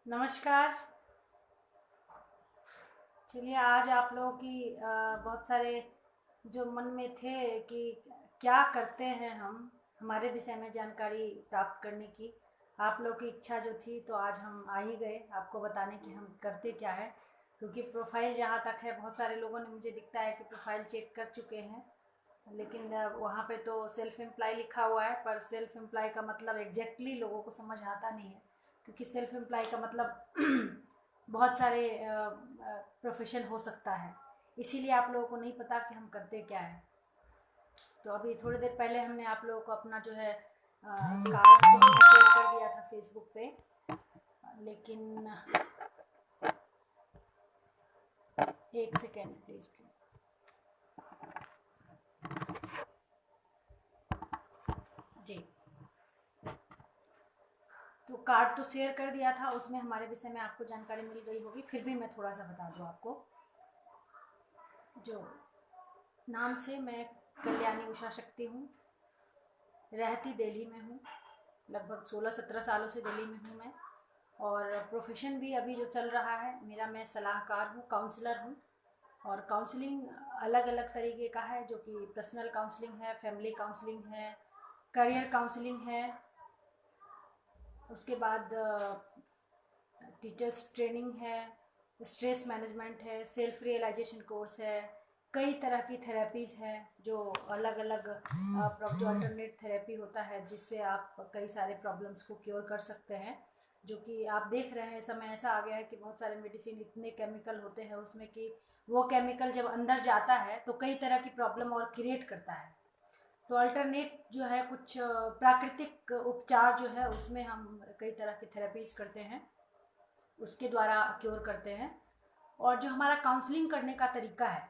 नमस्कार। चलिए आज आप लोगों की बहुत सारे जो मन में थे कि क्या करते हैं हम, हमारे विषय में जानकारी प्राप्त करने की आप लोगों की इच्छा जो थी, तो आज हम आ ही गए आपको बताने कि हम करते क्या है। क्योंकि प्रोफाइल जहाँ तक है, बहुत सारे लोगों ने मुझे दिखता है कि प्रोफाइल चेक कर चुके हैं, लेकिन वहाँ पे तो सेल्फ एम्प्लॉय लिखा हुआ है, पर सेल्फ एम्प्लॉय का मतलब एग्जैक्टली लोगों को समझ आता नहीं है। क्योंकि सेल्फ एम्प्लॉय का मतलब बहुत सारे प्रोफेशन हो सकता है, इसीलिए आप लोगों को नहीं पता कि हम करते क्या है। तो अभी थोड़ी देर पहले हमने आप लोगों को अपना जो है कार्ड तो शेयर कर दिया था फेसबुक पे, लेकिन एक सेकेंड प्लीज प्लीज। जी, तो कार्ड तो शेयर कर दिया था, उसमें हमारे विषय में आपको जानकारी मिल गई होगी, फिर भी मैं थोड़ा सा बता दूँ आपको। जो नाम से मैं कल्याणी उषा शक्ति हूँ, रहती दिल्ली में हूँ, लगभग 16-17 सालों से दिल्ली में हूँ मैं। और प्रोफेशन भी अभी जो चल रहा है मेरा, मैं सलाहकार हूँ, काउंसलर हूँ। और काउंसलिंग अलग अलग तरीके का है, जो कि पर्सनल काउंसलिंग है, फैमिली काउंसलिंग है, करियर काउंसलिंग है, उसके बाद टीचर्स ट्रेनिंग है, स्ट्रेस मैनेजमेंट है, सेल्फ रियलाइजेशन कोर्स है, कई तरह की थेरेपीज़ हैं जो अलग अलग जो अल्टरनेट थेरेपी होता है, जिससे आप कई सारे प्रॉब्लम्स को क्योर कर सकते हैं। जो कि आप देख रहे हैं, समय ऐसा आ गया है कि बहुत सारे मेडिसिन इतने केमिकल होते हैं उसमें कि वो केमिकल जब अंदर जाता है तो कई तरह की प्रॉब्लम और क्रिएट करता है। तो अल्टरनेट जो है, कुछ प्राकृतिक उपचार जो है, उसमें हम कई तरह की थेरेपीज करते हैं, उसके द्वारा क्योर करते हैं। और जो हमारा काउंसलिंग करने का तरीका है,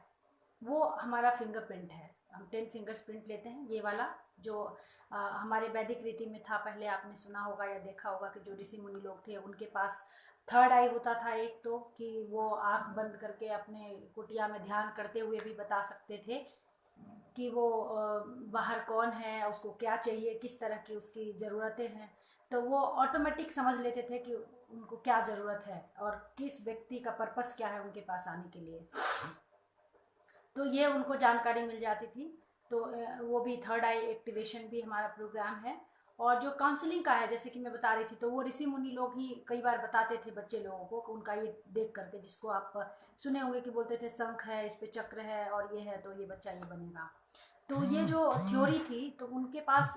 वो हमारा फिंगरप्रिंट है। हम 10 फिंगर्स प्रिंट लेते हैं, ये वाला जो हमारे वैदिक रीति में था। पहले आपने सुना होगा या देखा होगा कि जो ऋषि मुनि लोग थे, उनके पास थर्ड आई होता था एक, तो कि वो आंख बंद करके अपने कुटिया में ध्यान करते हुए भी बता सकते थे कि वो बाहर कौन है, उसको क्या चाहिए, किस तरह की उसकी ज़रूरतें हैं। तो वो ऑटोमेटिक समझ लेते थे कि उनको क्या ज़रूरत है और किस व्यक्ति का पर्पस क्या है उनके पास आने के लिए। तो ये उनको जानकारी मिल जाती थी। तो वो भी थर्ड आई एक्टिवेशन भी हमारा प्रोग्राम है। और जो काउंसलिंग का है, जैसे कि मैं बता रही थी, तो वो ऋषि मुनि लोग ही कई बार बताते थे बच्चे लोगों को, उनका ये देख करके, जिसको आप सुने होंगे कि बोलते थे शंख है, इस पे चक्र है और ये है, तो ये बच्चा ये बनेगा। तो ये जो थ्योरी थी, तो उनके पास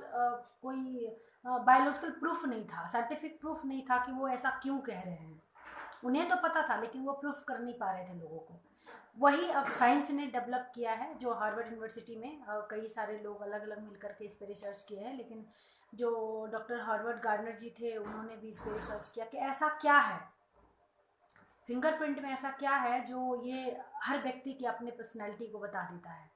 कोई बायोलॉजिकल प्रूफ नहीं था, साइंटिफिक प्रूफ नहीं था कि वो ऐसा क्यों कह रहे हैं। उन्हें तो पता था, लेकिन वो प्रूफ कर नहीं पा रहे थे लोगों को। वही अब साइंस ने डेवलप किया है, जो हार्वर्ड यूनिवर्सिटी में कई सारे लोग अलग अलग मिलकर के इस पर रिसर्च किए हैं। लेकिन जो डॉक्टर हार्वर्ड गार्डनर जी थे, उन्होंने भी इस पर रिसर्च किया कि ऐसा क्या है, फिंगरप्रिंट में ऐसा क्या है जो ये हर व्यक्ति की अपने पर्सनैलिटी को बता देता है।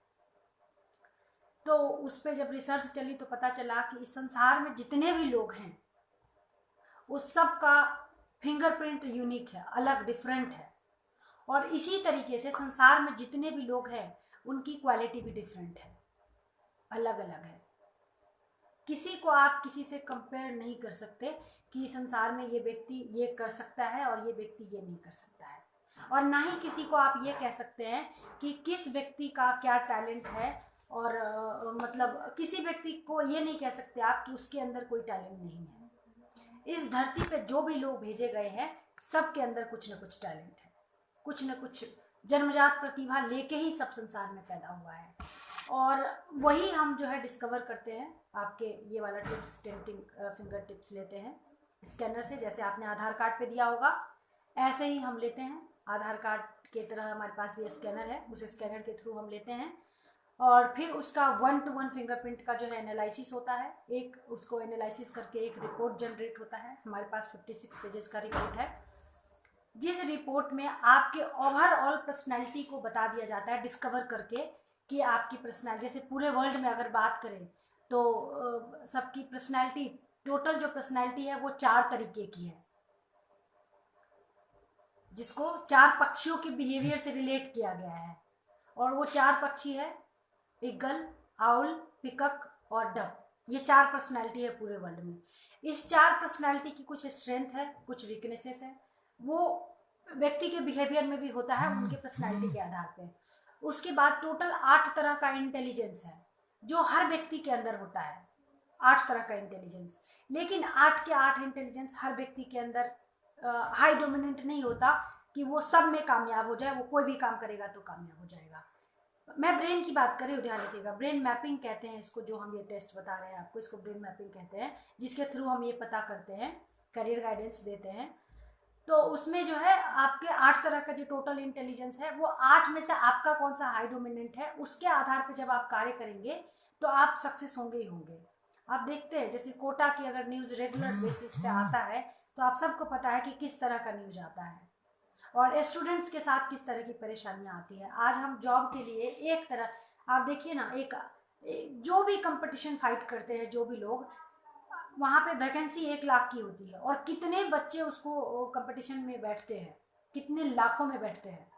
तो उस पर जब रिसर्च चली तो पता चला कि इस संसार में जितने भी लोग हैं, उस सब का फिंगरप्रिंट यूनिक है, अलग डिफरेंट है। और इसी तरीके से संसार में जितने भी लोग हैं, उनकी क्वालिटी भी डिफरेंट है, अलग अलग है। किसी को आप किसी से कंपेयर नहीं कर सकते कि संसार में ये व्यक्ति ये कर सकता है और ये व्यक्ति ये नहीं कर सकता है। और ना ही किसी को आप ये कह सकते हैं कि किस व्यक्ति का क्या टैलेंट है। और मतलब किसी व्यक्ति को ये नहीं कह सकते आप कि उसके अंदर कोई टैलेंट नहीं है। इस धरती पे जो भी लोग भेजे गए हैं, सबके अंदर कुछ ना कुछ टैलेंट है, कुछ न कुछ जन्मजात प्रतिभा लेके ही सब संसार में पैदा हुआ है। और वही हम जो है डिस्कवर करते हैं। आपके ये वाला टिप्स, टेंटिंग फिंगर टिप्स लेते हैं स्कैनर से, जैसे आपने आधार कार्ड पे दिया होगा, ऐसे ही हम लेते हैं। आधार कार्ड के तरह हमारे पास भी स्कैनर है, उस स्कैनर के थ्रू हम लेते हैं। और फिर उसका 1-to-1 फिंगरप्रिंट का जो है एनालिसिस होता है। एक उसको एनालिसिस करके एक रिपोर्ट जनरेट होता है। हमारे पास 56 पेजेस का रिपोर्ट है, जिस रिपोर्ट में आपके ओवरऑल पर्सनैलिटी को बता दिया जाता है, डिस्कवर करके कि आपकी पर्सनैलिटी, जैसे पूरे वर्ल्ड में अगर बात करें तो सबकी पर्सनैलिटी, टोटल जो पर्सनैलिटी है वो 4 तरीके की है, जिसको 4 पक्षियों के बिहेवियर से रिलेट किया गया है। और वो 4 पक्षी है, ईगल, आउल, पिकक और डक। ये 4 पर्सनैलिटी है पूरे वर्ल्ड में। इस 4 पर्सनैलिटी की कुछ स्ट्रेंथ है, कुछ वीकनेसेस है। वो व्यक्ति के बिहेवियर में भी होता है, उनके पर्सनालिटी के आधार पे। उसके बाद टोटल 8 तरह का इंटेलिजेंस है जो हर व्यक्ति के अंदर होता है, 8 तरह का इंटेलिजेंस। लेकिन 8 के 8 इंटेलिजेंस हर व्यक्ति के अंदर हाई डोमिनेंट नहीं होता कि वो सब में कामयाब हो जाए, वो कोई भी काम करेगा तो कामयाब हो जाएगा। मैं ब्रेन की बात करें, ध्यान रखिएगा, ब्रेन मैपिंग कहते हैं इसको, जो हम ये टेस्ट बता रहे हैं आपको, इसको ब्रेन मैपिंग कहते हैं, जिसके थ्रू हम ये पता करते हैं, करियर गाइडेंस देते हैं। तो उसमें जो है आपके 8 तरह का जो टोटल इंटेलिजेंस है, वो 8 में से आपका कौन सा हाई डोमिनेंट है, उसके आधार पर जब आप कार्य करेंगे तो आप सक्सेस होंगे ही होंगे। आप देखते हैं जैसे कोटा की अगर न्यूज़ रेगुलर बेसिस पे आता है तो आप सबको पता है कि किस तरह का न्यूज़ आता है और स्टूडेंट्स के साथ किस तरह की परेशानियां आती है। आज हम जॉब के लिए एक तरह, आप देखिए ना, जो भी कंपटीशन फाइट करते हैं जो भी लोग, वहाँ पे वैकेंसी 1 लाख की होती है और कितने बच्चे उसको कंपटीशन में बैठते हैं, कितने लाखों में बैठते हैं।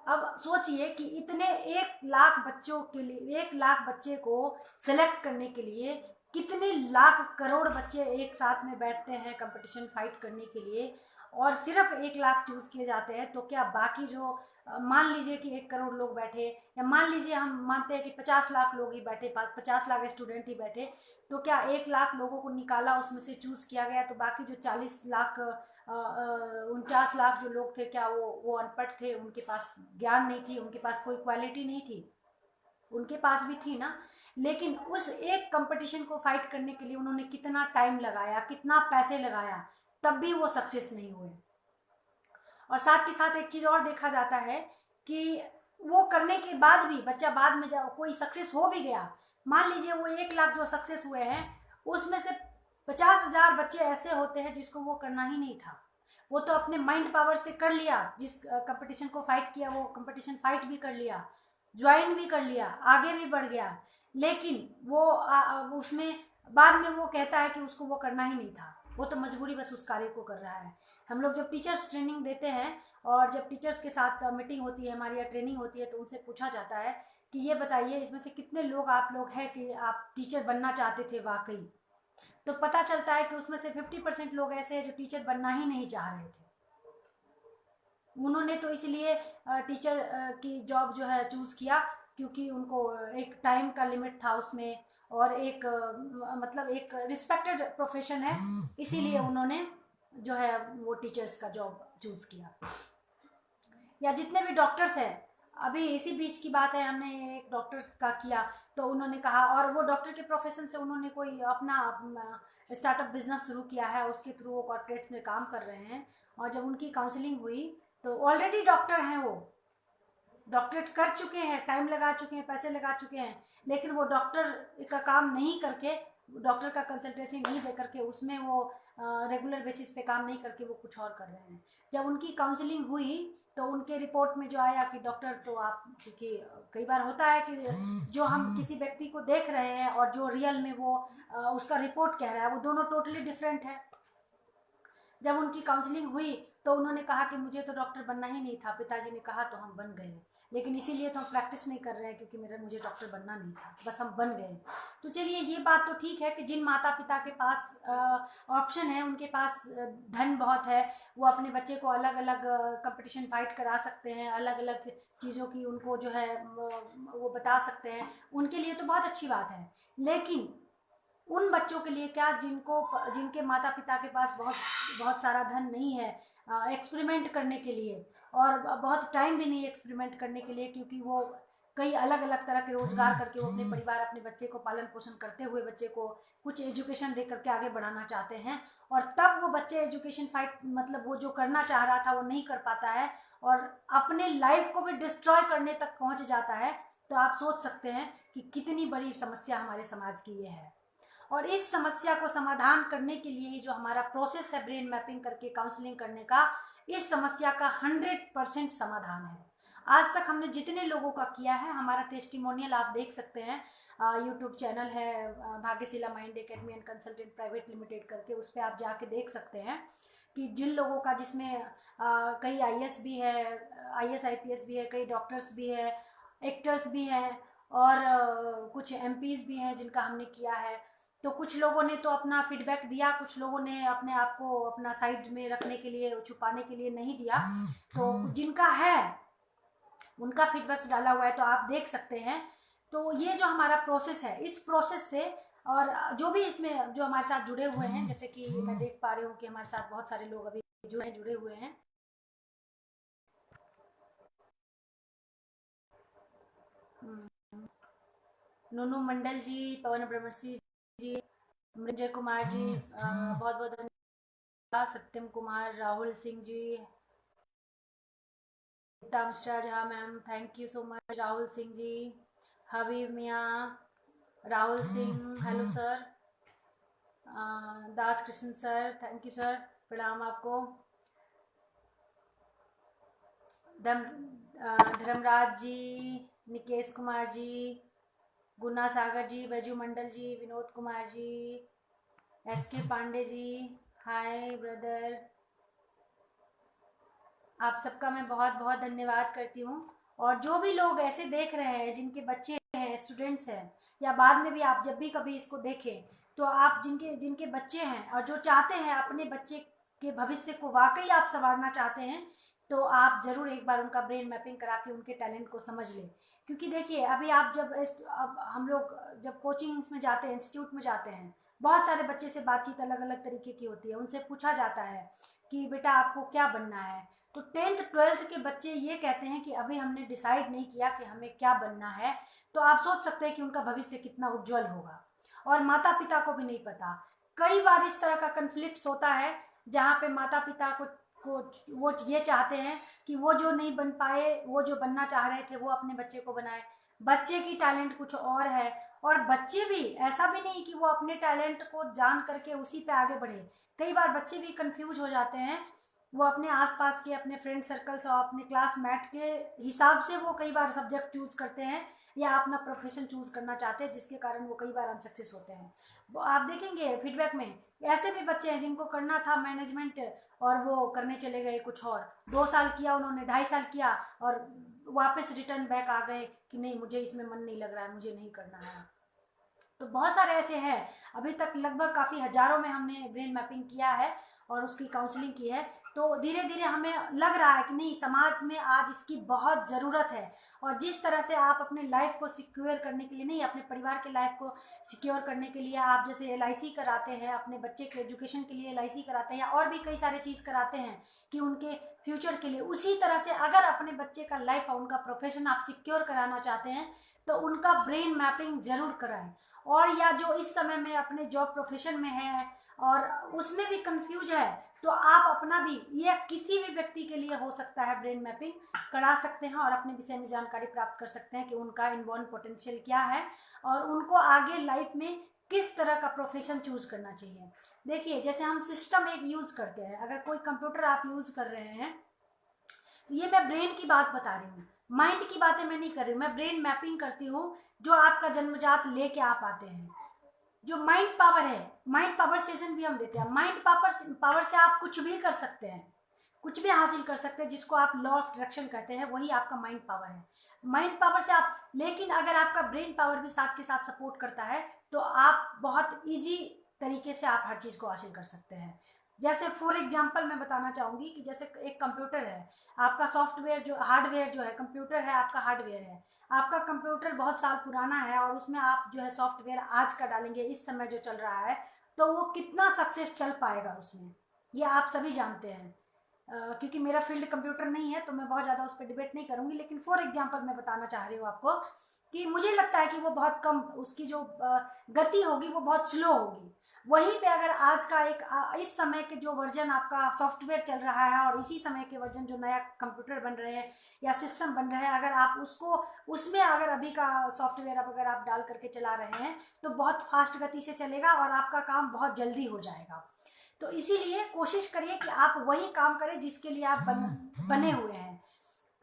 अब सोचिए कि इतने 1 लाख बच्चों के लिए, 1 लाख बच्चे को सेलेक्ट करने के लिए कितने लाख करोड़ बच्चे एक साथ में बैठते हैं कंपटीशन फाइट करने के लिए, और सिर्फ 1 लाख चूज किए जाते हैं। तो क्या बाकी जो मान लीजिए कि 1 करोड़ लोग बैठे, या मान लीजिए हम मानते हैं कि 50 लाख लोग ही बैठे, 50 लाख स्टूडेंट ही बैठे, तो क्या 1 लाख लोगों को निकाला, उसमें से चूज किया गया, तो बाकी जो 40 लाख 49 लाख जो लोग थे, क्या वो अनपढ़ थे, उनके पास ज्ञान नहीं थी, उनके पास कोई क्वालिटी नहीं थी? उनके पास भी थी ना। लेकिन उस एक कंपटीशन को फाइट करने के लिए उन्होंने कितना टाइम लगाया, कितना पैसे लगाया, तब भी वो सक्सेस नहीं हुए। और साथ के साथ एक चीज और देखा जाता है कि वो करने के बाद भी बच्चा बाद में जब कोई सक्सेस हो भी गया, मान लीजिए वो 1 लाख जो सक्सेस हुए हैं, उसमें से 50,000 बच्चे ऐसे होते हैं जिसको वो करना ही नहीं था। वो तो अपने माइंड पावर से कर लिया, जिस कंपटीशन को फाइट किया वो कंपटीशन फाइट भी कर लिया, ज्वाइन भी कर लिया, आगे भी बढ़ गया, लेकिन वो उसमें बाद में वो कहता है कि उसको वो करना ही नहीं था, वो तो मजबूरी बस उस कार्य को कर रहा है। हम लोग जब टीचर्स ट्रेनिंग देते हैं और जब टीचर्स के साथ मीटिंग होती है हमारी या ट्रेनिंग होती है, तो उनसे पूछा जाता है कि ये बताइए इसमें से कितने लोग आप लोग हैं कि आप टीचर बनना चाहते थे वाकई। तो पता चलता है कि उसमें से 50% लोग ऐसे हैं जो टीचर बनना ही नहीं चाह रहे थे। उन्होंने तो इसलिए टीचर की जॉब जो है चूज़ किया क्योंकि उनको एक टाइम का लिमिट था उसमें, और एक मतलब एक रिस्पेक्टेड प्रोफेशन है, इसीलिए उन्होंने जो है वो टीचर्स का जॉब चूज़ किया। या जितने भी डॉक्टर्स हैं, अभी इसी बीच की बात है, हमने एक डॉक्टर्स का किया तो उन्होंने कहा, और वो डॉक्टर के प्रोफेशन से उन्होंने कोई अपना स्टार्टअप बिजनेस शुरू किया है, उसके थ्रू वो कॉर्पोरेट्स में काम कर रहे हैं। और जब उनकी काउंसलिंग हुई तो ऑलरेडी डॉक्टर हैं, वो डॉक्टरेट कर चुके हैं, टाइम लगा चुके हैं, पैसे लगा चुके हैं, लेकिन वो डॉक्टर का काम नहीं करके, डॉक्टर का कंसल्टेंसी नहीं दे करके, उसमें वो रेगुलर बेसिस पे काम नहीं करके वो कुछ और कर रहे हैं। जब उनकी काउंसलिंग हुई तो उनके रिपोर्ट में जो आया कि डॉक्टर तो आप, क्योंकि कई बार होता है कि जो हम किसी व्यक्ति को देख रहे हैं और जो रियल में वो उसका रिपोर्ट कह रहा है, वो दोनों टोटली डिफरेंट है। जब उनकी काउंसलिंग हुई तो उन्होंने कहा कि मुझे तो डॉक्टर बनना ही नहीं था, पिताजी ने कहा तो हम बन गए, लेकिन इसीलिए तो हम प्रैक्टिस नहीं कर रहे हैं क्योंकि मुझे डॉक्टर बनना नहीं था, बस हम बन गए। तो चलिए ये बात तो ठीक है कि जिन माता पिता के पास ऑप्शन है, उनके पास धन बहुत है, वो अपने बच्चे को अलग अलग कंपटीशन फाइट करा सकते हैं, अलग अलग चीज़ों की उनको जो है वो बता सकते हैं, उनके लिए तो बहुत अच्छी बात है। लेकिन उन बच्चों के लिए क्या जिनके माता पिता के पास बहुत बहुत सारा धन नहीं है एक्सपेरिमेंट करने के लिए, और बहुत टाइम भी नहीं एक्सपेरिमेंट करने के लिए, क्योंकि वो कई अलग अलग तरह के रोजगार करके वो अपने परिवार, अपने बच्चे को पालन पोषण करते हुए बच्चे को कुछ एजुकेशन दे करके आगे बढ़ाना चाहते हैं, और तब वो बच्चे एजुकेशन फाइट, मतलब वो जो करना चाह रहा था वो नहीं कर पाता है और अपने लाइफ को भी डिस्ट्रॉय करने तक पहुंच जाता है। तो आप सोच सकते हैं कि कितनी बड़ी समस्या हमारे समाज की ये है। और इस समस्या को समाधान करने के लिए ही जो हमारा प्रोसेस है ब्रेन मैपिंग करके काउंसलिंग करने का, इस समस्या का 100% समाधान है। आज तक हमने जितने लोगों का किया है, हमारा टेस्टिमोनियल आप देख सकते हैं, यूट्यूब चैनल है Bhagyashila mind academy and consultant private limited करके, उस पर आप जाके देख सकते हैं कि जिन लोगों का, जिसमें कई आईएएस भी है, आईएएस आईपीएस भी है, कई डॉक्टर्स भी है, एक्टर्स भी हैं, और कुछ एमपीज भी हैं जिनका हमने किया है। तो कुछ लोगों ने तो अपना फीडबैक दिया, कुछ लोगों ने अपने आप को अपना साइड में रखने के लिए, छुपाने के लिए नहीं दिया। तो जिनका है उनका फीडबैक्स डाला हुआ है, तो आप देख सकते हैं। तो ये जो हमारा प्रोसेस है, इस प्रोसेस से और जो भी इसमें जो हमारे साथ जुड़े हुए हैं, जैसे कि मैं देख पा रही हूँ कि हमारे साथ बहुत सारे लोग अभी जुड़े हुए हैं। नूनू मंडल जी, पवन ब्रह्मश्री जी, मृंजय कुमार जी, बहुत बहुत धन्यवाद। Satyam Kumar, Rahul Singh ji, Mishra Jha ma'am, thank you so much. Rahul Singh ji, Habib Miyan, Rahul Singh, hello sir. Das Krishna sir, thank you sir, प्रणाम आपको। Dharmraj ji, Nikesh Kumar ji, Guna Sagar ji, Baiju Mandal ji, Vinod Kumar ji, SK Pandey ji, hi brother. आप सबका मैं बहुत बहुत धन्यवाद करती हूँ। और जो भी लोग ऐसे देख रहे हैं जिनके बच्चे हैं, स्टूडेंट्स हैं, या बाद में भी आप जब भी कभी इसको देखें, तो आप जिनके जिनके बच्चे हैं और जो चाहते हैं अपने बच्चे के भविष्य को वाकई आप संवारना चाहते हैं, तो आप ज़रूर एक बार उनका ब्रेन मैपिंग करा के उनके टैलेंट को समझ लें। क्योंकि देखिए, अभी आप जब अब हम लोग जब कोचिंग्स में जाते हैं, इंस्टीट्यूट में जाते हैं, बहुत सारे बच्चे से बातचीत अलग अलग तरीके की होती है। उनसे पूछा जाता है कि बेटा आपको क्या बनना है। तो 10th 12th के बच्चे ये कहते हैं कि अभी हमने डिसाइड नहीं किया कि हमें क्या बनना है। तो आप सोच सकते हैं कि उनका भविष्य कितना उज्जवल होगा। और माता पिता को भी नहीं पता। कई बार इस तरह का कन्फ्लिक्ट होता है जहाँ पे माता पिता को वो ये चाहते हैं कि वो जो नहीं बन पाए, वो जो बनना चाह रहे थे, वो अपने बच्चे को बनाए। बच्चे की टैलेंट कुछ और है, और बच्चे भी ऐसा भी नहीं कि वो अपने टैलेंट को जान करके उसी पे आगे बढ़े। कई बार बच्चे भी कंफ्यूज हो जाते हैं। वो अपने आसपास के अपने फ्रेंड सर्कल्स और अपने क्लासमेट के हिसाब से वो कई बार सब्जेक्ट चूज करते हैं या अपना प्रोफेशन चूज करना चाहते हैं, जिसके कारण वो कई बार अनसक्सेस होते हैं। वो आप देखेंगे फीडबैक में ऐसे भी बच्चे हैं जिनको करना था मैनेजमेंट, और वो करने चले गए कुछ और। 2 साल किया उन्होंने, 2.5 साल किया, और वापस रिटर्न बैक आ गए कि नहीं, मुझे इसमें मन नहीं लग रहा है, मुझे नहीं करना है। तो बहुत सारे ऐसे हैं। अभी तक लगभग काफ़ी हजारों में हमने ब्रेन मैपिंग किया है और उसकी काउंसलिंग की है। तो धीरे धीरे हमें लग रहा है कि नहीं, समाज में आज इसकी बहुत ज़रूरत है। और जिस तरह से आप अपने लाइफ को सिक्योर करने के लिए, नहीं, अपने परिवार के लाइफ को सिक्योर करने के लिए आप जैसे LIC कराते हैं, अपने बच्चे के एजुकेशन के लिए LIC कराते हैं, या और भी कई सारे चीज़ कराते हैं कि उनके फ्यूचर के लिए, उसी तरह से अगर अपने बच्चे का लाइफ और उनका प्रोफेशन आप सिक्योर कराना चाहते हैं, तो उनका ब्रेन मैपिंग ज़रूर कराएं। और या जो इस समय में अपने जॉब प्रोफेशन में है और उसमें भी कंफ्यूज है, तो आप अपना भी, ये किसी भी व्यक्ति के लिए हो सकता है, ब्रेन मैपिंग करा सकते हैं और अपने विषय में जानकारी प्राप्त कर सकते हैं कि उनका इनबॉर्न पोटेंशियल क्या है और उनको आगे लाइफ में किस तरह का प्रोफेशन चूज करना चाहिए। देखिए, जैसे हम सिस्टम एक यूज करते हैं, अगर कोई कंप्यूटर आप यूज कर रहे हैं, तो ये मैं ब्रेन की बात बता रही हूँ, माइंड की बातें मैं नहीं कर रही हूँ, मैं ब्रेन मैपिंग करती हूँ जो आपका जन्मजात लेके आप आते हैं। जो माइंड पावर है, माइंड पावर सेशन भी हम देते हैं। माइंड पावर से आप कुछ भी कर सकते हैं, कुछ भी हासिल कर सकते हैं, जिसको आप लॉ ऑफ अट्रैक्शन कहते हैं, वही आपका माइंड पावर है। माइंड पावर से आप, लेकिन अगर आपका ब्रेन पावर भी साथ के साथ सपोर्ट करता है, तो आप बहुत इजी तरीके से आप हर चीज़ को हासिल कर सकते हैं। जैसे फॉर एग्जांपल मैं बताना चाहूँगी कि जैसे एक कंप्यूटर है, आपका सॉफ्टवेयर जो, हार्डवेयर जो है, कंप्यूटर है आपका हार्डवेयर है। आपका कंप्यूटर बहुत साल पुराना है और उसमें आप जो है सॉफ्टवेयर आज का डालेंगे, इस समय जो चल रहा है, तो वो कितना सक्सेस चल पाएगा उसमें, ये आप सभी जानते हैं। क्योंकि मेरा फील्ड कंप्यूटर नहीं है तो मैं बहुत ज़्यादा उस पर डिबेट नहीं करूँगी, लेकिन फॉर एग्जांपल मैं बताना चाह रही हूँ आपको कि मुझे लगता है कि वो बहुत कम, उसकी जो गति होगी वो बहुत स्लो होगी। वहीं पे अगर आज का एक इस समय के जो वर्जन आपका सॉफ्टवेयर चल रहा है और इसी समय के वर्जन जो नया कंप्यूटर बन रहे हैं या सिस्टम बन रहे हैं, अगर आप उसको, उसमें अगर अभी का सॉफ्टवेयर अगर आप डाल करके चला रहे हैं, तो बहुत फास्ट गति से चलेगा और आपका काम बहुत जल्दी हो जाएगा। तो इसीलिए कोशिश करिए कि आप वही काम करें जिसके लिए आप बने हुए हैं।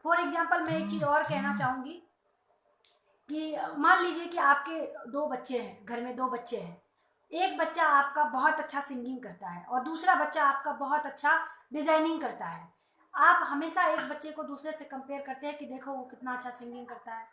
फॉर एग्जाम्पल मैं एक चीज़ और कहना चाहूँगी कि मान लीजिए कि आपके 2 बच्चे हैं, घर में 2 बच्चे हैं। एक बच्चा आपका बहुत अच्छा सिंगिंग करता है और दूसरा बच्चा आपका बहुत अच्छा डिजाइनिंग करता है। आप हमेशा एक बच्चे को दूसरे से कंपेयर करते हैं कि देखो वो कितना अच्छा सिंगिंग करता है,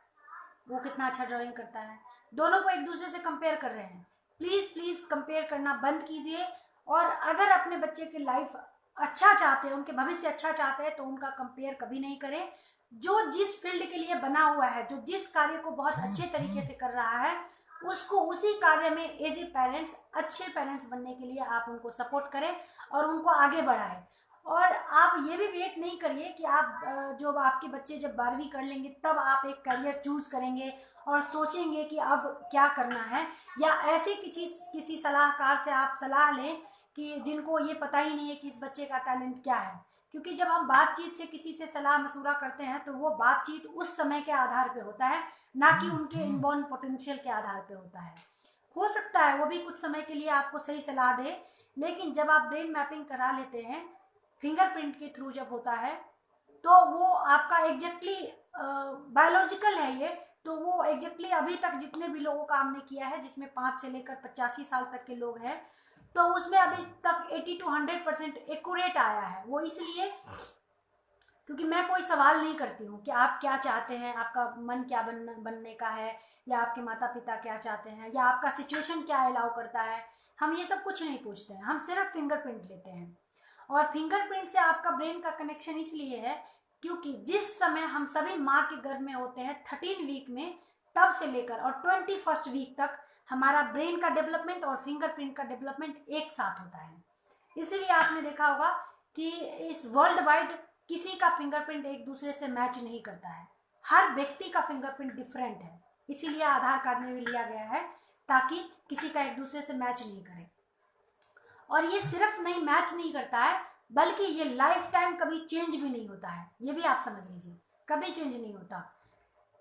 वो कितना अच्छा ड्राइंग करता है। दोनों को एक दूसरे से कंपेयर कर रहे हैं। प्लीज़ प्लीज़ कंपेयर करना बंद कीजिए। और अगर अपने बच्चे की लाइफ अच्छा चाहते हैं, उनके भविष्य अच्छा चाहते हैं, तो उनका कंपेयर कभी नहीं करें। जो जिस फील्ड के लिए बना हुआ है, जो जिस कार्य को बहुत अच्छे तरीके से कर रहा है, उसको उसी कार्य में एज ए पेरेंट्स, अच्छे पेरेंट्स बनने के लिए आप उनको सपोर्ट करें और उनको आगे बढ़ाएं। और आप ये भी वेट नहीं करिए कि आप जो आपके बच्चे जब 12वीं कर लेंगे तब आप एक करियर चूज करेंगे और सोचेंगे कि अब क्या करना है, या ऐसे किसी सलाहकार से आप सलाह लें कि जिनको ये पता ही नहीं है कि इस बच्चे का टैलेंट क्या है। क्योंकि जब हम बातचीत से किसी से सलाह मशूरा करते हैं तो वो बातचीत उस समय के आधार पे होता है, ना कि उनके इनबॉर्न पोटेंशियल के आधार पे होता है। हो सकता है वो भी कुछ समय के लिए आपको सही सलाह दे, लेकिन जब आप ब्रेन मैपिंग करा लेते हैं फिंगरप्रिंट के थ्रू जब होता है, तो वो आपका एग्जैक्टली बायोलॉजिकल है ये, तो वो एग्जैक्टली अभी तक जितने भी लोगों का हमने किया है, जिसमें 5 से लेकर 85 साल तक के लोग हैं, तो उसमें अभी तक 80 to 100% एक्यूरेट आया है। वो इसलिए क्योंकि मैं कोई सवाल नहीं करती हूँ कि आप क्या चाहते हैं, आपका मन क्या बनने का है, या आपके माता पिता क्या चाहते हैं, या आपका सिचुएशन क्या अलाउ करता है। हम ये सब कुछ नहीं पूछते हैं, हम सिर्फ फिंगरप्रिंट लेते हैं। और फिंगरप्रिंट से आपका ब्रेन का कनेक्शन इसलिए है क्योंकि जिस समय हम सभी माँ के गर्भ में होते हैं 13 वीक में, तब से लेकर और 21st वीक तक हमारा ब्रेन का डेवलपमेंट और फिंगरप्रिंट का डेवलपमेंट एक साथ होता है। इसीलिए आपने देखा होगा कि इस वर्ल्ड वाइड किसी का फिंगरप्रिंट एक दूसरे से मैच नहीं करता है, हर व्यक्ति का फिंगरप्रिंट डिफरेंट है। इसीलिए आधार कार्ड में भी लिया गया है ताकि किसी का एक दूसरे से मैच नहीं करे। और ये सिर्फ नहीं मैच नहीं करता है, बल्कि ये लाइफ टाइम कभी चेंज भी नहीं होता है, ये भी आप समझ लीजिए, कभी चेंज नहीं होता।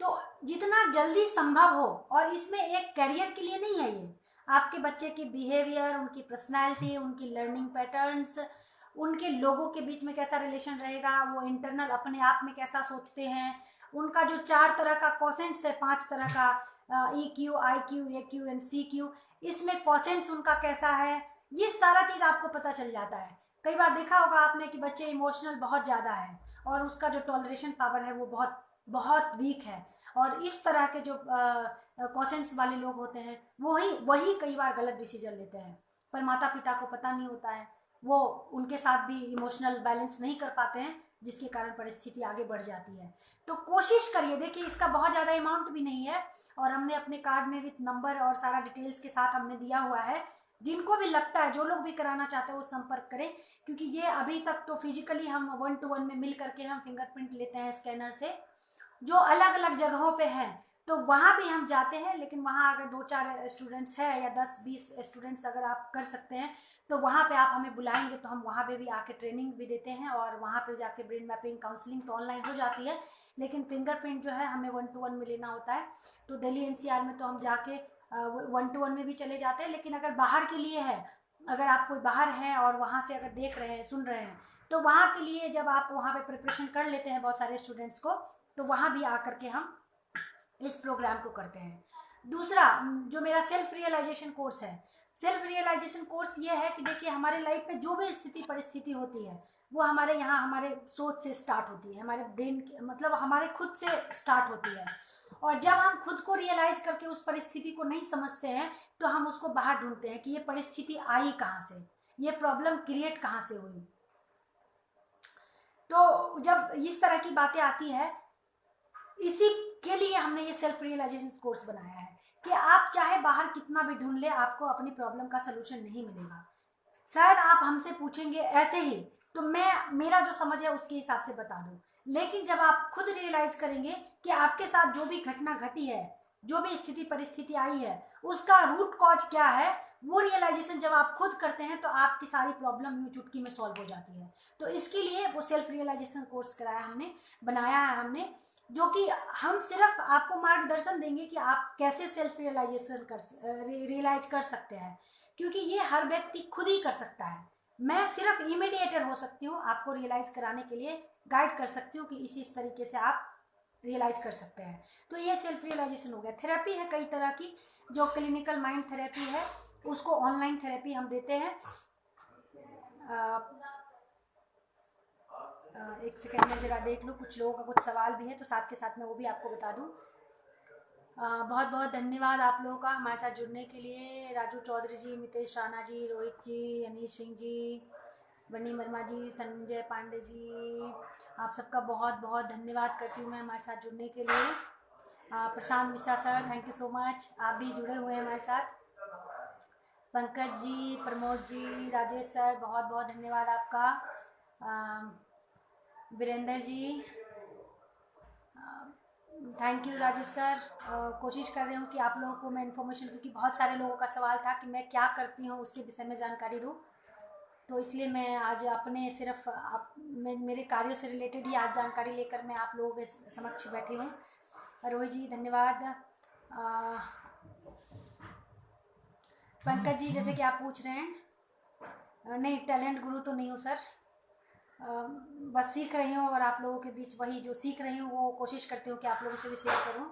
तो जितना जल्दी संभव हो, और इसमें एक करियर के लिए नहीं है ये, आपके बच्चे की बिहेवियर, उनकी पर्सनैलिटी, उनकी लर्निंग पैटर्न्स, उनके लोगों के बीच में कैसा रिलेशन रहेगा, वो इंटरनल अपने आप में कैसा सोचते हैं, उनका जो 4 तरह का क्वेश्चंस है, 5 तरह का EQ, IQ, AQ and CQ, इसमें क्वेश्चंस उनका कैसा है, ये सारा चीज़ आपको पता चल जाता है। कई बार देखा होगा आपने कि बच्चे इमोशनल बहुत ज़्यादा है और उसका जो टॉलरेशन पावर है वो बहुत बहुत वीक है, और इस तरह के जो क्वेश्चंस वाले लोग होते हैं वही कई बार गलत डिसीजन लेते हैं, पर माता पिता को पता नहीं होता है, वो उनके साथ भी इमोशनल बैलेंस नहीं कर पाते हैं, जिसके कारण परिस्थिति आगे बढ़ जाती है। तो कोशिश करिए, देखिए इसका बहुत ज़्यादा अमाउंट भी नहीं है, और हमने अपने कार्ड में विथ नंबर और सारा डिटेल्स के साथ हमने दिया हुआ है। जिनको भी लगता है, जो लोग भी कराना चाहते हैं वो संपर्क करें, क्योंकि ये अभी तक तो फिजिकली हम 1 to 1 में मिल करके हम फिंगरप्रिंट लेते हैं स्कैनर से। जो अलग अलग जगहों पे हैं तो वहाँ भी हम जाते हैं, लेकिन वहाँ अगर 2-4 स्टूडेंट्स हैं या 10-20 स्टूडेंट्स अगर आप कर सकते हैं तो वहाँ पे आप हमें बुलाएंगे तो हम वहाँ पे भी आके ट्रेनिंग भी देते हैं, और वहाँ पे जाके ब्रेन मैपिंग काउंसलिंग तो ऑनलाइन हो जाती है, लेकिन फिंगरप्रिंट जो है हमें 1 to 1 में लेना होता है। तो दिल्ली NCR में तो हम जाके 1 to 1 में भी चले जाते हैं, लेकिन अगर बाहर के लिए है, अगर आप कोई बाहर हैं और वहाँ से अगर देख रहे हैं, सुन रहे हैं, तो वहाँ के लिए जब आप वहाँ पे प्रिपरेशन कर लेते हैं बहुत सारे स्टूडेंट्स को, तो वहाँ भी आकर के हम इस प्रोग्राम को करते हैं। दूसरा जो मेरा सेल्फ रियलाइजेशन कोर्स है, सेल्फ रियलाइजेशन कोर्स ये है कि देखिए हमारे लाइफ में जो भी स्थिति परिस्थिति होती है वो हमारे यहाँ हमारे सोच से स्टार्ट होती है, हमारे ब्रेन मतलब हमारे खुद से स्टार्ट होती है। और जब हम खुद को रियलाइज करके उस परिस्थिति को नहीं समझते हैं तो हम उसको बाहर ढूंढते हैं कि ये परिस्थिति आई कहाँ से, ये प्रॉब्लम क्रिएट कहाँ से हुई। तो जब इस तरह की बातें आती है, इसी के लिए हमने ये सेल्फ रियलाइजेशन कोर्स बनाया है कि आप चाहे बाहर कितना भी ढूंढ ले, आपको अपनी प्रॉब्लम का सलूशन नहीं मिलेगा। शायद आप हमसे पूछेंगे ऐसे ही तो मैं मेरा जो समझ है उसके हिसाब से बता दूं, लेकिन जब आप खुद रियलाइज करेंगे कि आपके साथ जो भी घटना घटी है, जो भी स्थिति परिस्थिति आई है, उसका रूट कॉज क्या है, वो रियलाइजेशन जब आप खुद करते हैं तो आपकी सारी प्रॉब्लम चुटकी में सॉल्व हो जाती है। तो इसके लिए वो सेल्फ रियलाइजेशन कोर्स कराया हमने, बनाया है हमने, जो कि हम सिर्फ आपको मार्गदर्शन देंगे कि आप कैसे सेल्फ रियलाइजेशन रियलाइज कर सकते हैं, क्योंकि ये हर व्यक्ति खुद ही कर सकता है। मैं सिर्फ इमीडिएटर हो सकती हूँ, आपको रियलाइज कराने के लिए गाइड कर सकती हूँ कि इस तरीके से आप रियलाइज कर सकते हैं। तो ये सेल्फ रियलाइजेशन हो गया। थेरेपी है कई तरह की, जो क्लिनिकल माइंड थेरेपी है उसको ऑनलाइन थेरेपी हम देते हैं। एक सेकेंड में जरा देख लूँ, कुछ लोगों का कुछ सवाल भी है तो साथ के साथ में वो भी आपको बता दूँ। बहुत बहुत धन्यवाद आप लोगों का हमारे साथ जुड़ने के लिए। राजू चौधरी जी, मितेश राणा जी, रोहित जी, अनीश सिंह जी, बनी वर्मा जी, संजय पांडे जी, आप सबका बहुत बहुत धन्यवाद करती हूँ मैं हमारे साथ जुड़ने के लिए। Prashant Mishra sir, thank you so much, आप भी जुड़े हुए हैं हमारे साथ। पंकज जी, प्रमोद जी, राजेश सर, बहुत बहुत धन्यवाद आपका। Virendra ji, thank you Rajesh sir. कोशिश कर रही हूँ कि आप लोगों को मैं इन्फॉर्मेशन, क्योंकि बहुत सारे लोगों का सवाल था कि मैं क्या करती हूँ उसके विषय में जानकारी दूँ, तो इसलिए मैं आज अपने सिर्फ मेरे कार्यों से रिलेटेड ही आज जानकारी लेकर मैं आप लोगों के समक्ष बैठी हूँ। रोहित जी धन्यवाद। पंकज जी, जैसे कि आप पूछ रहे हैं, नहीं टैलेंट गुरु तो नहीं हूँ सर, बस सीख रही हूँ और आप लोगों के बीच वही जो सीख रही हूँ वो कोशिश करती हूँ कि आप लोगों से भी शेयर करूँ।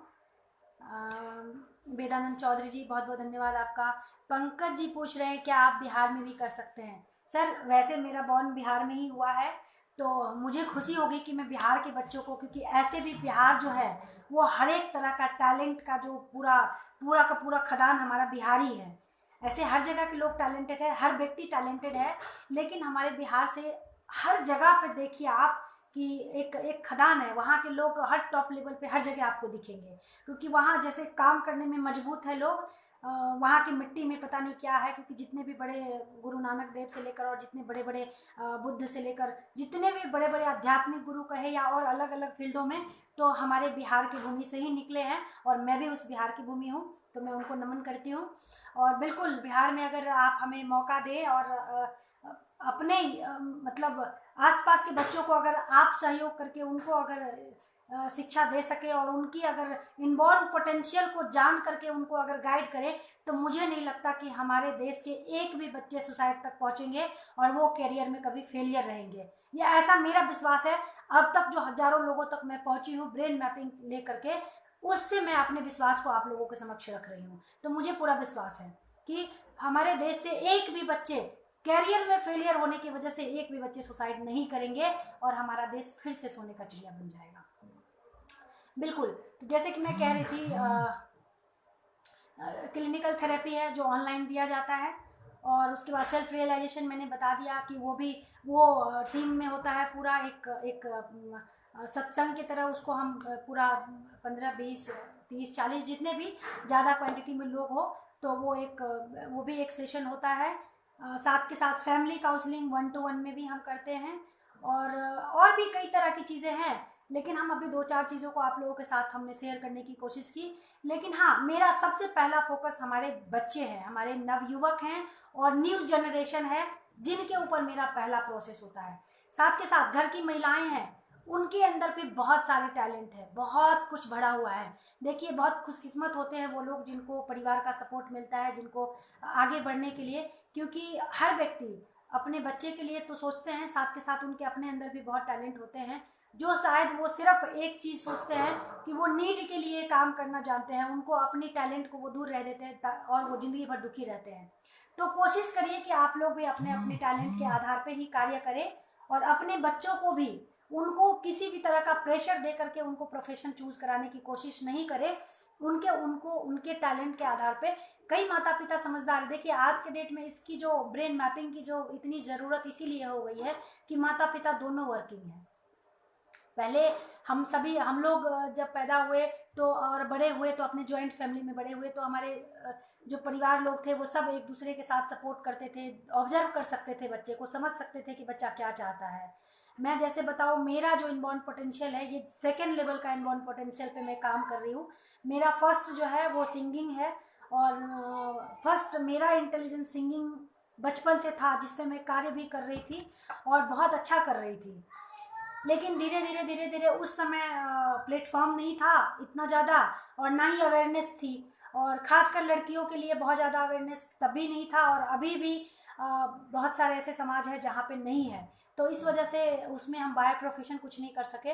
वेदानंद चौधरी जी, बहुत बहुत धन्यवाद आपका। पंकज जी पूछ रहे हैं क्या आप बिहार में भी कर सकते हैं। सर वैसे मेरा बॉर्न बिहार में ही हुआ है, तो मुझे खुशी होगी कि मैं बिहार के बच्चों को, क्योंकि ऐसे भी बिहार जो है वो हर एक तरह का टैलेंट का जो पूरा पूरा का पूरा खदान हमारा बिहारी है। ऐसे हर जगह के लोग टैलेंटेड है, हर व्यक्ति टैलेंटेड है, लेकिन हमारे बिहार से हर जगह पे देखिए आप कि एक एक खदान है। वहाँ के लोग हर टॉप लेवल पे हर जगह आपको दिखेंगे, क्योंकि वहाँ जैसे काम करने में मजबूत है लोग। वहाँ की मिट्टी में पता नहीं क्या है, क्योंकि जितने भी बड़े गुरु नानक देव से लेकर और जितने बड़े बड़े बुद्ध से लेकर जितने भी बड़े बड़े आध्यात्मिक गुरु कहे या और अलग अलग फील्डों में, तो हमारे बिहार की भूमि से ही निकले हैं, और मैं भी उस बिहार की भूमि हूँ, तो मैं उनको नमन करती हूँ। और बिल्कुल बिहार में अगर आप हमें मौका दें और अपने मतलब आसपास के बच्चों को अगर आप सहयोग करके उनको अगर शिक्षा दे सके और उनकी अगर इनबॉर्न पोटेंशियल को जान करके उनको अगर गाइड करें, तो मुझे नहीं लगता कि हमारे देश के एक भी बच्चे सुसाइड तक पहुंचेंगे और वो करियर में कभी फेलियर रहेंगे। ये ऐसा मेरा विश्वास है। अब तक जो हजारों लोगों तक मैं पहुंची हूँ ब्रेन मैपिंग लेकर के, उससे मैं अपने विश्वास को आप लोगों के समक्ष रख रही हूँ। तो मुझे पूरा विश्वास है कि हमारे देश से एक भी बच्चे कैरियर में फेलियर होने की वजह से एक भी बच्चे सुसाइड नहीं करेंगे और हमारा देश फिर से सोने का चिड़िया बन जाएगा। बिल्कुल, तो जैसे कि मैं कह रही थी, क्लिनिकल थेरेपी है जो ऑनलाइन दिया जाता है, और उसके बाद सेल्फ रियलाइजेशन मैंने बता दिया कि वो भी वो टीम में होता है। पूरा एक एक सत्संग की तरह उसको हम पूरा 15 20 30 40 जितने भी ज़्यादा क्वांटिटी में लोग हो, तो वो भी एक सेशन होता है। साथ के साथ फैमिली काउंसलिंग 1 to 1 में भी हम करते हैं, और भी कई तरह की चीज़ें हैं, लेकिन हम अभी 2-4 चीज़ों को आप लोगों के साथ हमने शेयर करने की कोशिश की। लेकिन हाँ, मेरा सबसे पहला फोकस हमारे बच्चे हैं, हमारे नवयुवक हैं और न्यू जनरेशन है, जिनके ऊपर मेरा पहला प्रोसेस होता है। साथ के साथ घर की महिलाएं हैं, उनके अंदर भी बहुत सारे टैलेंट है, बहुत कुछ भरा हुआ है। देखिए बहुत खुशकिस्मत होते हैं वो लोग जिनको परिवार का सपोर्ट मिलता है, जिनको आगे बढ़ने के लिए, क्योंकि हर व्यक्ति अपने बच्चे के लिए तो सोचते हैं, साथ के साथ उनके अपने अंदर भी बहुत टैलेंट होते हैं, जो शायद वो सिर्फ एक चीज़ सोचते हैं कि वो नीड के लिए काम करना जानते हैं, उनको अपनी टैलेंट को वो दूर रह देते हैं और वो ज़िंदगी भर दुखी रहते हैं। तो कोशिश करिए कि आप लोग भी अपने अपने टैलेंट के आधार पे ही कार्य करें, और अपने बच्चों को भी उनको किसी भी तरह का प्रेशर दे करके उनको प्रोफेशन चूज कराने की कोशिश नहीं करें। उनके टैलेंट के आधार पे कई माता पिता समझदार, देखिए आज के डेट में इसकी जो ब्रेन मैपिंग की जो इतनी ज़रूरत इसीलिए हो गई है कि माता पिता दोनों वर्किंग हैं। पहले हम लोग जब पैदा हुए तो और बड़े हुए तो अपने जॉइंट फैमिली में बड़े हुए, तो हमारे जो परिवार लोग थे वो सब एक दूसरे के साथ सपोर्ट करते थे, ऑब्जर्व कर सकते थे बच्चे को, समझ सकते थे कि बच्चा क्या चाहता है। मैं जैसे बताऊँ, मेरा जो इनबॉर्न पोटेंशियल है, ये सेकेंड लेवल का इनबॉर्न पोटेंशियल पे मैं काम कर रही हूँ। मेरा फर्स्ट जो है वो सिंगिंग है, और फर्स्ट मेरा इंटेलिजेंस सिंगिंग बचपन से था, जिसपे मैं कार्य भी कर रही थी और बहुत अच्छा कर रही थी। लेकिन धीरे धीरे उस समय प्लेटफॉर्म नहीं था इतना ज़्यादा, और ना ही अवेयरनेस थी, और ख़ासकर लड़कियों के लिए बहुत ज़्यादा अवेयरनेस तभी नहीं था, और अभी भी बहुत सारे ऐसे समाज है जहाँ पे नहीं है। तो इस वजह से उसमें हम बाय प्रोफेशन कुछ नहीं कर सके।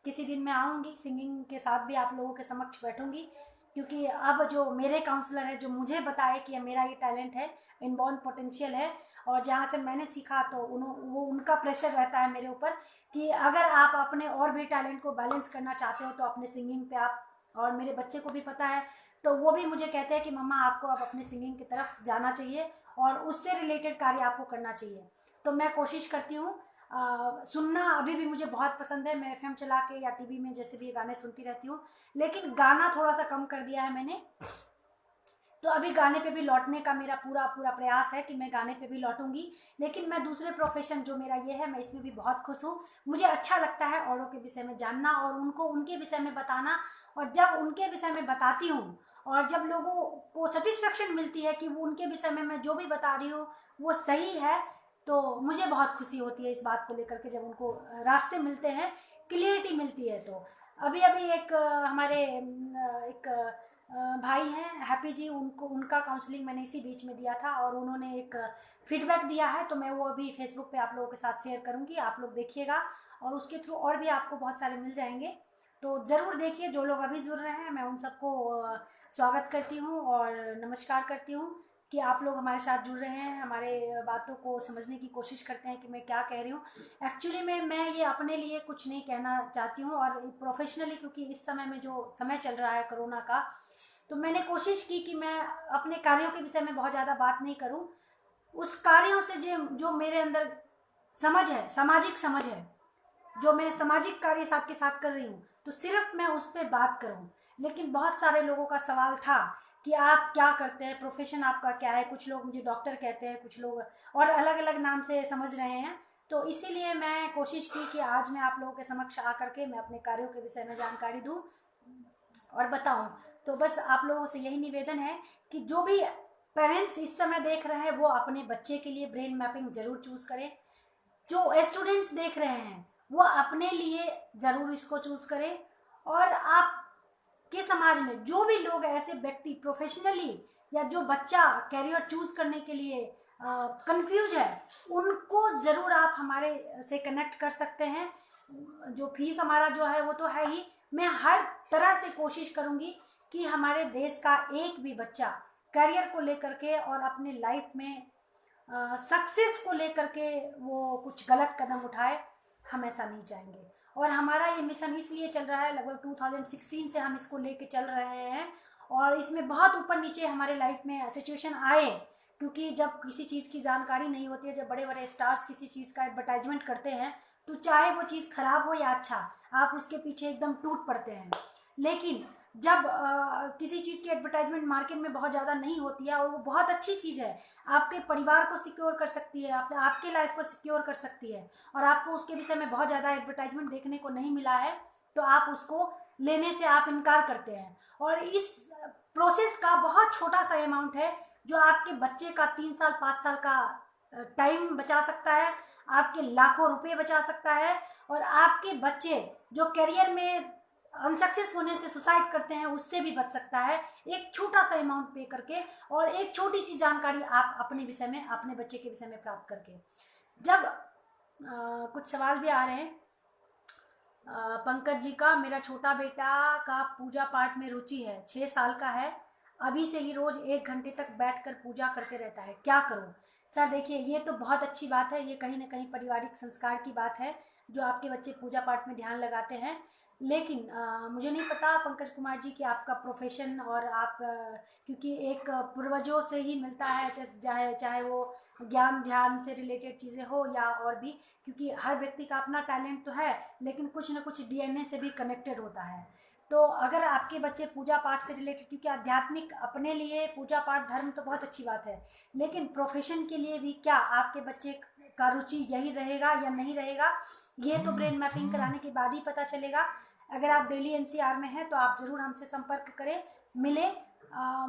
किसी दिन मैं आऊँगी, सिंगिंग के साथ भी आप लोगों के समक्ष बैठूंगी, क्योंकि अब जो मेरे काउंसलर है जो मुझे बताए कि मेरा ये टैलेंट है, इनबॉर्न पोटेंशियल है, और जहाँ से मैंने सीखा, तो वो उनका प्रेशर रहता है मेरे ऊपर कि अगर आप अपने और भी टैलेंट को बैलेंस करना चाहते हो तो अपने सिंगिंग पे आप और मेरे बच्चे को भी पता है, तो वो भी मुझे कहते हैं कि मम्मा आपको अब अपने सिंगिंग की तरफ जाना चाहिए और उससे रिलेटेड कार्य आपको करना चाहिए। तो मैं कोशिश करती हूँ, सुनना अभी भी मुझे बहुत पसंद है, मैं एफएम चला के या टीवी में जैसे भी गाने सुनती रहती हूँ, लेकिन गाना थोड़ा सा कम कर दिया है मैंने। तो अभी गाने पे भी लौटने का मेरा पूरा पूरा प्रयास है कि मैं गाने पे भी लौटूंगी, लेकिन मैं दूसरे प्रोफेशन जो मेरा ये है, मैं इसमें भी बहुत खुश हूँ। मुझे अच्छा लगता है औरों के विषय में जानना और उनको उनके विषय में बताना, और जब उनके विषय में बताती हूँ और जब लोगों को सेटिस्फेक्शन मिलती है कि वो उनके विषय में मैं जो भी बता रही हूँ वो सही है, तो मुझे बहुत खुशी होती है इस बात को लेकर के। जब उनको रास्ते मिलते हैं, क्लियरिटी मिलती है, तो अभी अभी एक हमारे एक भाई हैं हैप्पी जी, उनको उनका काउंसलिंग मैंने इसी बीच में दिया था और उन्होंने एक फीडबैक दिया है, तो मैं वो अभी फेसबुक पे आप लोगों के साथ शेयर करूंगी, आप लोग देखिएगा और उसके थ्रू और भी आपको बहुत सारे मिल जाएंगे। तो ज़रूर देखिए, जो लोग अभी जुड़ रहे हैं मैं उन सबको स्वागत करती हूँ और नमस्कार करती हूँ कि आप लोग हमारे साथ जुड़ रहे हैं, हमारे बातों को समझने की कोशिश करते हैं कि मैं क्या कह रही हूँ। एक्चुअली में मैं ये अपने लिए कुछ नहीं कहना चाहती हूँ, और प्रोफेशनली क्योंकि इस समय में जो समय चल रहा है कोरोना का, तो मैंने कोशिश की कि मैं अपने कार्यों के विषय में बहुत ज़्यादा बात नहीं करूं। उस कार्यों से जो मेरे अंदर समझ है, सामाजिक समझ है, जो मैं सामाजिक कार्य साथ के साथ कर रही हूँ, तो सिर्फ मैं उस पर बात करूँ। लेकिन बहुत सारे लोगों का सवाल था कि आप क्या करते हैं, प्रोफेशन आपका क्या है, कुछ लोग मुझे डॉक्टर कहते हैं, कुछ लोग और अलग अलग नाम से समझ रहे हैं। तो इसीलिए मैं कोशिश की कि आज मैं आप लोगों के समक्ष आकर के मैं अपने कार्यों के विषय में जानकारी दूँ और बताऊं। तो बस आप लोगों से यही निवेदन है कि जो भी पेरेंट्स इस समय देख रहे हैं वो अपने बच्चे के लिए ब्रेन मैपिंग जरूर चूज करें। जो स्टूडेंट्स देख रहे हैं वो अपने लिए जरूर इसको चूज करें। और आप के समाज में जो भी लोग ऐसे व्यक्ति प्रोफेशनली या जो बच्चा कैरियर चूज करने के लिए कंफ्यूज है, उनको ज़रूर आप हमारे से कनेक्ट कर सकते हैं। जो फीस हमारा जो है वो तो है ही, मैं हर तरह से कोशिश करूंगी कि हमारे देश का एक भी बच्चा करियर को लेकर के और अपने लाइफ में सक्सेस को लेकर के वो कुछ गलत कदम उठाए, हम ऐसा नहीं चाहेंगे। और हमारा ये मिशन इसलिए चल रहा है, लगभग 2016 से हम इसको लेके चल रहे हैं, और इसमें बहुत ऊपर नीचे हमारे लाइफ में सिचुएशन आए, क्योंकि जब किसी चीज़ की जानकारी नहीं होती है, जब बड़े बड़े स्टार्स किसी चीज़ का एडवर्टाइजमेंट करते हैं, तो चाहे वो चीज़ खराब हो या अच्छा, आप उसके पीछे एकदम टूट पड़ते हैं। लेकिन जब किसी चीज़ की एडवर्टाइजमेंट मार्केट में बहुत ज़्यादा नहीं होती है और वो बहुत अच्छी चीज़ है, आपके परिवार को सिक्योर कर सकती है, आपके लाइफ को सिक्योर कर सकती है, और आपको उसके विषय में बहुत ज़्यादा एडवर्टाइजमेंट देखने को नहीं मिला है, तो आप उसको लेने से आप इनकार करते हैं। और इस प्रोसेस का बहुत छोटा सा अमाउंट है जो आपके बच्चे का 3 साल 5 साल का टाइम बचा सकता है, आपके लाखों रुपए बचा सकता है, और आपके बच्चे जो करियर में अनसक्सेस होने से सुसाइड करते हैं उससे भी बच सकता है, एक छोटा सा अमाउंट पे करके और एक छोटी सी जानकारी आप अपने विषय में, अपने बच्चे के विषय में प्राप्त करके। जब कुछ सवाल भी आ रहे हैं पंकज जी का, मेरा छोटा बेटा का पूजा पाठ में रुचि है, 6 साल का है, अभी से ही रोज 1 घंटे तक बैठकर पूजा करते रहता है, क्या करूं? सर देखिए, ये तो बहुत अच्छी बात है, ये कहीं ना कहीं पारिवारिक संस्कार की बात है जो आपके बच्चे पूजा पाठ में ध्यान लगाते हैं। लेकिन मुझे नहीं पता पंकज कुमार जी कि आपका प्रोफेशन और आप क्योंकि एक पूर्वजों से ही मिलता है, चाहे चाहे वो ज्ञान ध्यान से रिलेटेड चीज़ें हो या और भी, क्योंकि हर व्यक्ति का अपना टैलेंट तो है, लेकिन कुछ ना कुछ डीएनए से भी कनेक्टेड होता है। तो अगर आपके बच्चे पूजा पाठ से रिलेटेड, क्योंकि आध्यात्मिक अपने लिए पूजा पाठ धर्म तो बहुत अच्छी बात है, लेकिन प्रोफेशन के लिए भी क्या आपके बच्चे का रुचि यही रहेगा या नहीं रहेगा, ये तो ब्रेन मैपिंग कराने के बाद ही पता चलेगा। अगर आप दिल्ली एनसीआर में हैं तो आप ज़रूर हमसे संपर्क करें, मिले।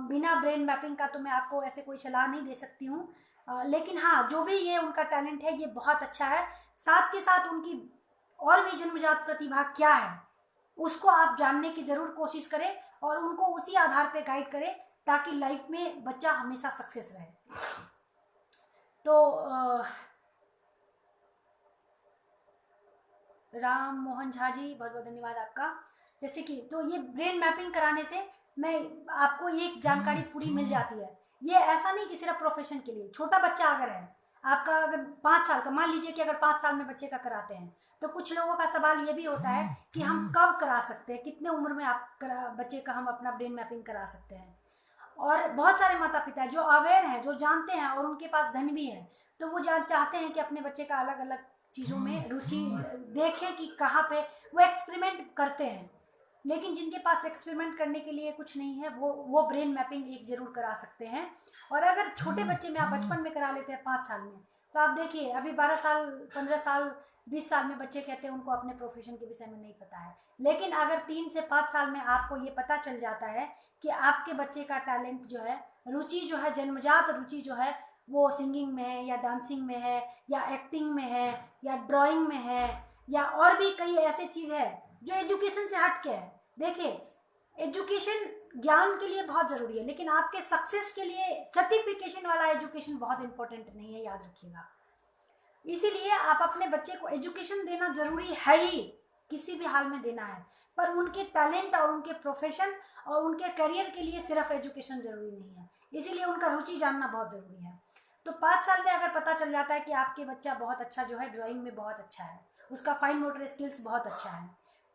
बिना ब्रेन मैपिंग का तो मैं आपको ऐसे कोई सलाह नहीं दे सकती हूँ, लेकिन हाँ, जो भी ये उनका टैलेंट है ये बहुत अच्छा है। साथ के साथ उनकी और भी जन्मजात प्रतिभा क्या है उसको आप जानने की ज़रूर कोशिश करें और उनको उसी आधार पे गाइड करें, ताकि लाइफ में बच्चा हमेशा सक्सेस रहे। तो राम मोहन झा जी, बहुत बहुत धन्यवाद आपका। जैसे कि तो ये ब्रेन मैपिंग कराने से मैं आपको ये जानकारी पूरी मिल जाती है। ये ऐसा नहीं कि सिर्फ प्रोफेशन के लिए, छोटा बच्चा अगर है, आपका अगर 5 साल का, मान लीजिए कि अगर 5 साल में बच्चे का कराते हैं, तो कुछ लोगों का सवाल ये भी होता है कि हम कब करा सकते हैं, कितने उम्र में बच्चे का हम अपना ब्रेन मैपिंग करा सकते हैं। और बहुत सारे माता पिता जो अवेयर हैं, जो जानते हैं और उनके पास धन भी है, तो वो चाहते हैं कि अपने बच्चे का अलग अलग चीज़ों में रुचि देखें कि कहाँ पे वो एक्सपेरिमेंट करते हैं। लेकिन जिनके पास एक्सपेरिमेंट करने के लिए कुछ नहीं है, वो ब्रेन मैपिंग एक जरूर करा सकते हैं। और अगर छोटे बच्चे में आप बचपन में करा लेते हैं 5 साल में, तो आप देखिए अभी 12 साल, 15 साल, 20 साल में बच्चे कहते हैं उनको अपने प्रोफेशन के विषय में नहीं पता है। लेकिन अगर 3 से 5 साल में आपको ये पता चल जाता है कि आपके बच्चे का टैलेंट जो है, रुचि जो है, जन्मजात रुचि जो है, वो सिंगिंग में है या डांसिंग में है या एक्टिंग में है या ड्राइंग में है या और भी कई ऐसे चीज़ है जो एजुकेशन से हट के है। देखिए, एजुकेशन ज्ञान के लिए बहुत ज़रूरी है, लेकिन आपके सक्सेस के लिए सर्टिफिकेशन वाला एजुकेशन बहुत इंपॉर्टेंट नहीं है, याद रखिएगा। इसीलिए आप अपने बच्चे को एजुकेशन देना ज़रूरी है ही, किसी भी हाल में देना है, पर उनके टैलेंट और उनके प्रोफेशन और उनके करियर के लिए सिर्फ एजुकेशन ज़रूरी नहीं है। इसीलिए उनका रुचि जानना बहुत ज़रूरी है। तो 5 साल में अगर पता चल जाता है कि आपके बच्चा बहुत अच्छा जो है ड्राइंग में बहुत अच्छा है, उसका फाइन मोटर स्किल्स बहुत अच्छा है,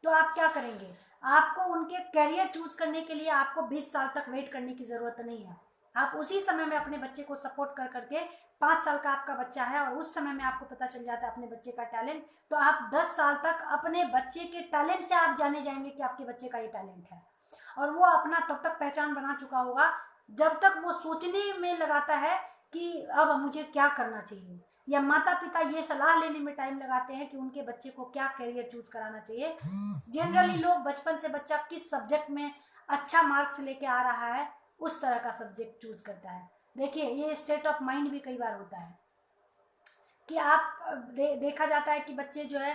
तो आप क्या करेंगे? आपको उनके करियर चूज करने के लिए आपको 20 साल तक वेट करने की ज़रूरत नहीं है। आप उसी समय में अपने बच्चे को सपोर्ट कर करके, 5 साल का आपका बच्चा है और उस समय में आपको पता चल जाता है अपने बच्चे का टैलेंट, तो आप 10 साल तक अपने बच्चे के टैलेंट से आप जाने जाएंगे कि आपके बच्चे का ये टैलेंट है। और वो अपना तब तक पहचान बना चुका होगा जब तक वो सोचने में लगाता है कि अब मुझे क्या करना चाहिए, या माता पिता ये सलाह लेने में टाइम लगाते हैं कि उनके बच्चे को क्या करियर चूज कराना चाहिए। जनरली लोग बचपन से बच्चा किस सब्जेक्ट में अच्छा मार्क्स लेके आ रहा है, उस तरह का सब्जेक्ट चूज करता है। देखिए, ये स्टेट ऑफ माइंड भी कई बार होता है कि आप देखा जाता है कि बच्चे जो है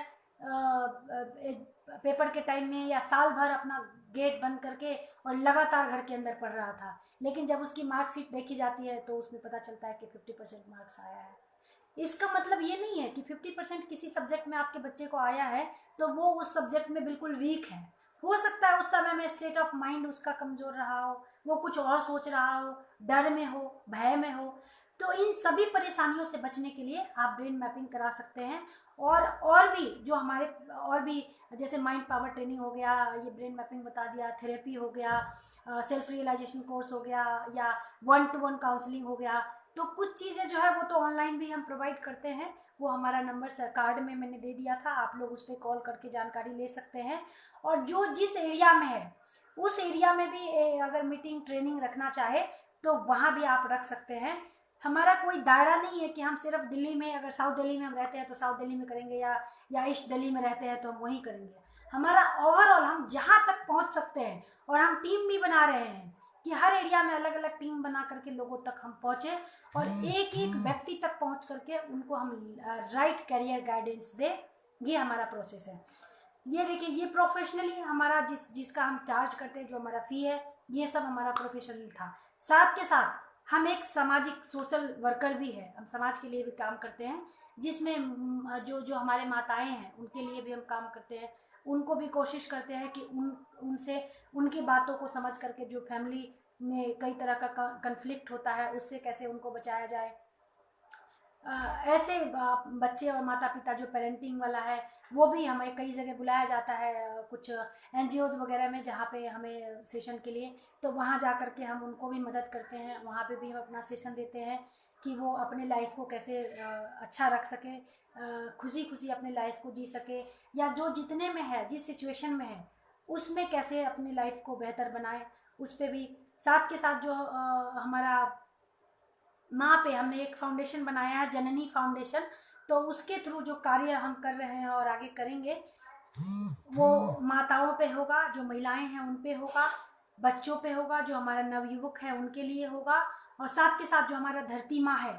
पेपर के टाइम में या साल भर अपना गेट बंद करके और लगातार घर के अंदर पढ़ रहा था, लेकिन जब उसकी मार्कशीट देखी जाती है तो उसमें पता चलता है कि 50% मार्क्स आया है। इसका मतलब ये नहीं है कि 50% किसी सब्जेक्ट में आपके बच्चे को आया है तो वो उस सब्जेक्ट में बिल्कुल वीक है। हो सकता है उस समय में स्टेट ऑफ माइंड उसका कमजोर रहा हो, वो कुछ और सोच रहा हो, डर में हो, भय में हो। तो इन सभी परेशानियों से बचने के लिए आप ब्रेन मैपिंग करा सकते हैं। और भी जो हमारे और भी जैसे माइंड पावर ट्रेनिंग हो गया, ये ब्रेन मैपिंग बता दिया, थेरेपी हो गया, सेल्फ रियलाइजेशन कोर्स हो गया, या 1-to-1 काउंसलिंग हो गया। तो कुछ चीज़ें जो है वो तो ऑनलाइन भी हम प्रोवाइड करते हैं। वो हमारा नंबर कार्ड में मैंने दे दिया था, आप लोग उस पर कॉल करके जानकारी ले सकते हैं। और जो जिस एरिया में है उस एरिया में भी अगर मीटिंग ट्रेनिंग रखना चाहे तो वहाँ भी आप रख सकते हैं। हमारा कोई दायरा नहीं है कि हम सिर्फ दिल्ली में, अगर साउथ दिल्ली में हम रहते हैं तो साउथ दिल्ली में करेंगे, या ईस्ट दिल्ली में रहते हैं तो हम वहीं करेंगे। हमारा ओवरऑल हम जहाँ तक पहुँच सकते हैं, और हम टीम भी बना रहे हैं कि हर एरिया में अलग अलग टीम बना करके लोगों तक हम पहुँचे और एक एक व्यक्ति तक पहुँच करके उनको हम राइट करियर गाइडेंस दें। ये हमारा प्रोसेस है। ये देखिए, ये प्रोफेशनली हमारा जिसका हम चार्ज करते हैं, जो हमारा फ़ी है, ये सब हमारा प्रोफेशनल था। साथ के साथ हम एक सामाजिक सोशल वर्कर भी है, हम समाज के लिए भी काम करते हैं, जिसमें जो जो हमारे माताएं हैं उनके लिए भी हम काम करते हैं। उनको भी कोशिश करते हैं कि उनसे उनकी बातों को समझ करके, जो फैमिली में कई तरह का कन्फ्लिक्ट होता है उससे कैसे उनको बचाया जाए। ऐसे बच्चे और माता पिता जो पेरेंटिंग वाला है, वो भी हमें कई जगह बुलाया जाता है, कुछ NGOs वगैरह में जहाँ पे हमें सेशन के लिए, तो वहाँ जा कर के हम उनको भी मदद करते हैं। वहाँ पे भी हम अपना सेशन देते हैं कि वो अपने लाइफ को कैसे अच्छा रख सके, खुशी खुशी अपने लाइफ को जी सके, या जो जितने में है, जिस सिचुएशन में है उसमें कैसे अपनी लाइफ को बेहतर बनाए, उस पर भी। साथ के साथ जो हमारा माँ पे हमने एक फाउंडेशन बनाया है, जननी फाउंडेशन, तो उसके थ्रू जो कार्य हम कर रहे हैं और आगे करेंगे वो माताओं पे होगा, जो महिलाएं हैं उन पे होगा, बच्चों पे होगा, जो हमारा नवयुवक है उनके लिए होगा, और साथ के साथ जो हमारा धरती माँ है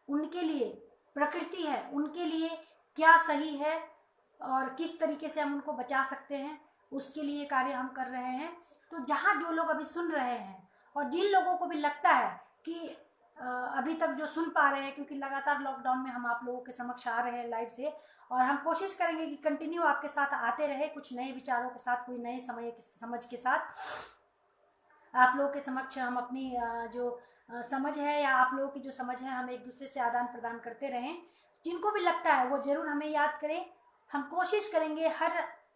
उनके लिए, प्रकृति है उनके लिए क्या सही है और किस तरीके से हम उनको बचा सकते हैं, उसके लिए कार्य हम कर रहे हैं। तो जहाँ जो लोग अभी सुन रहे हैं और जिन लोगों को भी लगता है कि अभी तक जो सुन पा रहे हैं, क्योंकि लगातार लॉकडाउन में हम आप लोगों के समक्ष आ रहे हैं लाइव से, और हम कोशिश करेंगे कि कंटिन्यू आपके साथ आते रहे, कुछ नए विचारों के साथ, कोई नए समझ के साथ आप लोगों के समक्ष हम अपनी जो समझ है या आप लोगों की जो समझ है, हम एक दूसरे से आदान प्रदान करते रहें। जिनको भी लगता है वो ज़रूर हमें याद करें। हम कोशिश करेंगे, हर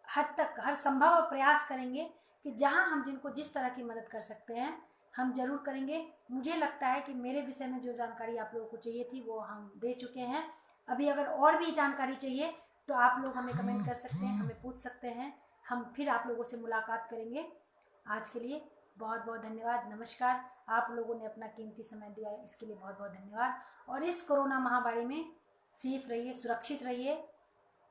हद तक हर संभव प्रयास करेंगे कि जहां हम जिनको जिस तरह की मदद कर सकते हैं हम जरूर करेंगे। मुझे लगता है कि मेरे विषय में जो जानकारी आप लोगों को चाहिए थी वो हम दे चुके हैं। अभी अगर और भी जानकारी चाहिए तो आप लोग हमें कमेंट कर सकते हैं, हमें पूछ सकते हैं। हम फिर आप लोगों से मुलाकात करेंगे। आज के लिए बहुत बहुत धन्यवाद, नमस्कार। आप लोगों ने अपना कीमती समय दिया है, इसके लिए बहुत बहुत धन्यवाद। और इस कोरोना महामारी में सेफ रहिए, सुरक्षित रहिए,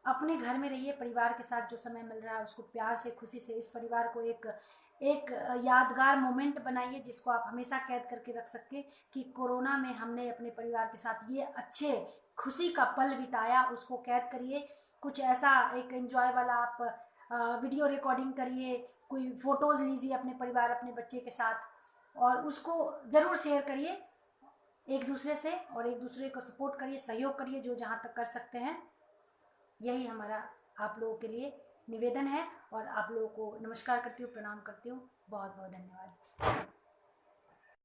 अपने घर में रहिए, परिवार के साथ जो समय मिल रहा है उसको प्यार से, खुशी से, इस परिवार को एक यादगार मोमेंट बनाइए जिसको आप हमेशा कैद करके रख सकें कि कोरोना में हमने अपने परिवार के साथ ये अच्छे खुशी का पल बिताया। उसको कैद करिए, कुछ ऐसा एक एंजॉय वाला आप वीडियो रिकॉर्डिंग करिए, कोई फोटोज़ लीजिए अपने परिवार, अपने बच्चे के साथ, और उसको ज़रूर शेयर करिए एक दूसरे से, और एक दूसरे को सपोर्ट करिए, सहयोग करिए जो जहाँ तक कर सकते हैं। यही हमारा आप लोगों के लिए निवेदन है, और आप लोगों को नमस्कार करती हूँ, प्रणाम करती हूँ। बहुत बहुत धन्यवाद।